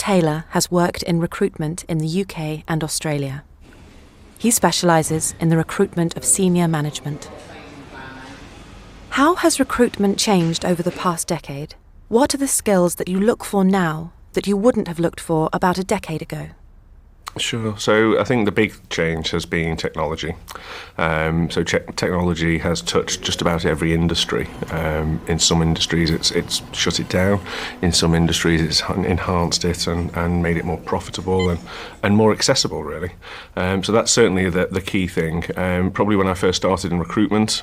Taylor has worked in recruitment in the UK and Australia. He specialises in the recruitment of senior management. How has recruitment changed over the past decade? What are the skills that you look for now that you wouldn't have looked for about a decade ago? Sure. So I think the big change has been technology. Technology has touched just about every industry. In some industries it's shut it down. In some industries it's enhanced it and made it more profitable and more accessible, really. So that's certainly the key thing. Probably when I first started in recruitment,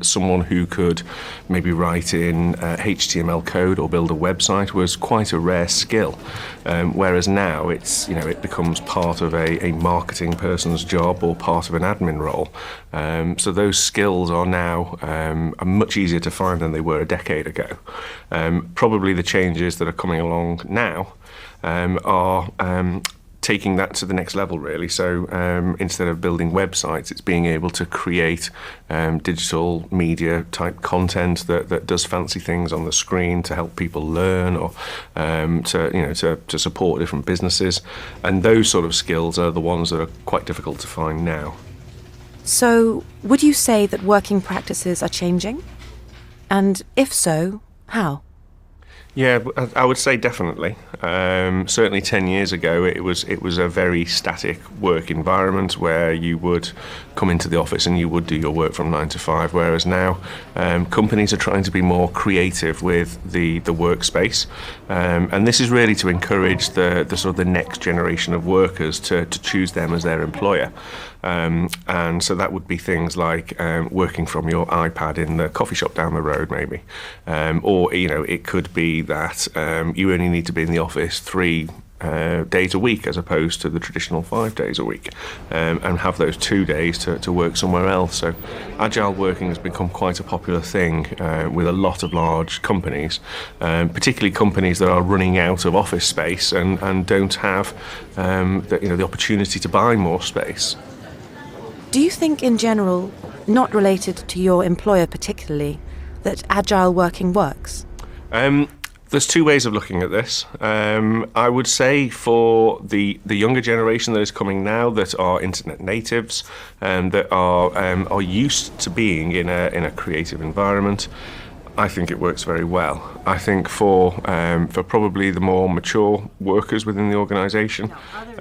someone who could maybe write in HTML code or build a website was quite a rare skill. Whereas now it becomes part of a marketing person's job or part of an admin role. So those skills are now are much easier to find than they were a decade ago. Probably the changes that are coming along now are taking that to the next level, really. So instead of building websites, it's being able to create digital media type content that does fancy things on the screen to help people learn or to support different businesses. And those sort of skills are the ones that are quite difficult to find now. So would you say that working practices are changing? And if so, how? Yeah, I would say definitely. Certainly 10 years ago, it was a very static work environment where you would come into the office and you would do your work from 9 to 5, whereas now companies are trying to be more creative with the workspace. And this is really to encourage the sort of the next generation of workers to choose them as their employer. And so that would be things like working from your iPad in the coffee shop down the road, maybe. Or it could be that you only need to be in the office 3 days a week as opposed to the traditional 5 days a week, and have those 2 days to work somewhere else. So agile working has become quite a popular thing with a lot of large companies, particularly companies that are running out of office space and don't have the opportunity to buy more space. Do you think in general, not related to your employer particularly, that agile working works? There's 2 ways of looking at this. I would say for the younger generation that is coming now, that are internet natives and that are used to being in a creative environment, I think it works very well. I think for probably the more mature workers within the organisation,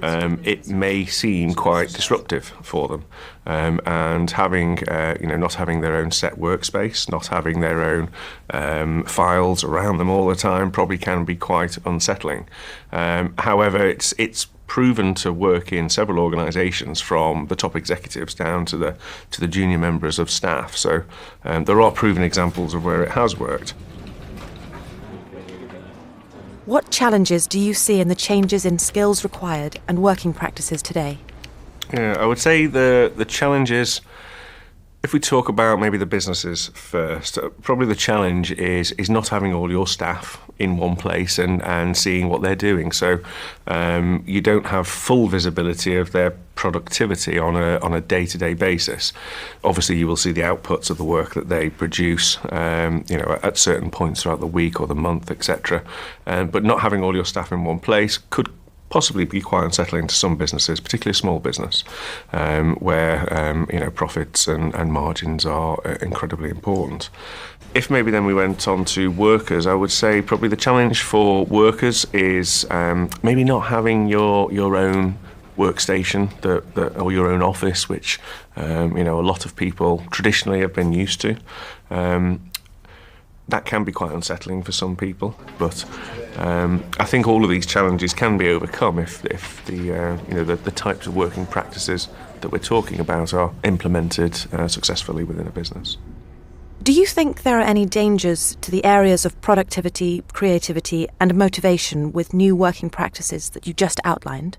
it may seem quite disruptive for them. And having not having their own set workspace, not having their own files around them all the time, probably can be quite unsettling. However, it's proven to work in several organisations, from the top executives down to the junior members of staff. So there are proven examples of where it has worked. What challenges do you see in the changes in skills required and working practices today? Yeah, I would say the challenges, if we talk about maybe the businesses first, probably the challenge is not having all your staff in one place and seeing what they're doing. So you don't have full visibility of their productivity on a day-to-day basis. Obviously, you will see the outputs of the work that they produce, at certain points throughout the week or the month, etc. But not having all your staff in one place could possibly be quite unsettling to some businesses, particularly small business, where profits and margins are incredibly important. If maybe then we went on to workers, I would say probably the challenge for workers is maybe not having your own workstation or your own office, which a lot of people traditionally have been used to. That can be quite unsettling for some people, but I think all of these challenges can be overcome if the types of working practices that we're talking about are implemented successfully within a business. Do you think there are any dangers to the areas of productivity, creativity and motivation with new working practices that you just outlined?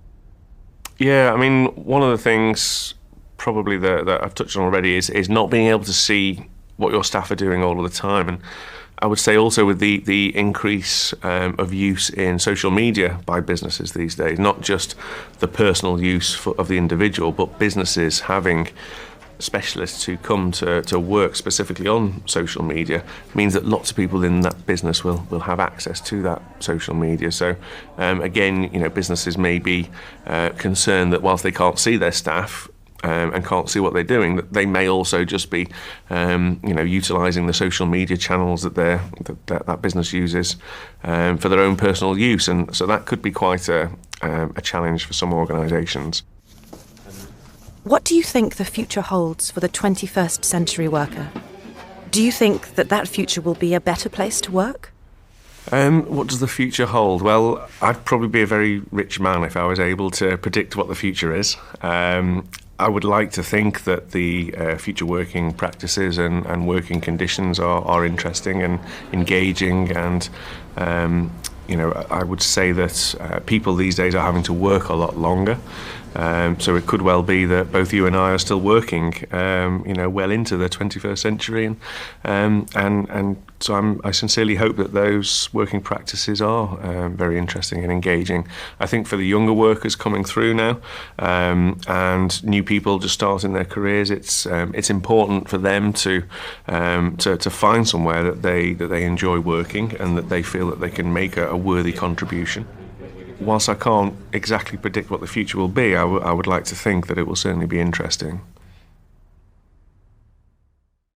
Yeah, I mean, one of the things probably that I've touched on already is not being able to see what your staff are doing all of the time. And I would say also with the increase of use in social media by businesses these days, not just the personal use of the individual, but businesses having specialists who come to work specifically on social media means that lots of people in that business will have access to that social media. So again, businesses may be concerned that whilst they can't see their staff and can't see what they're doing, that they may also just be, utilising the social media channels that that business uses for their own personal use, and so that could be quite a challenge for some organisations. What do you think the future holds for the 21st century worker? Do you think that future will be a better place to work? What does the future hold? Well, I'd probably be a very rich man if I was able to predict what the future is. I would like to think that the future working practices and working conditions are interesting and engaging, and I would say that people these days are having to work a lot longer. So it could well be that both you and I are still working, well into the 21st century, and so I sincerely hope that those working practices are very interesting and engaging. I think for the younger workers coming through now, and new people just starting their careers, it's important for them to find somewhere that they enjoy working and that they feel that they can make a worthy contribution. Whilst I can't exactly predict what the future will be, I would like to think that it will certainly be interesting.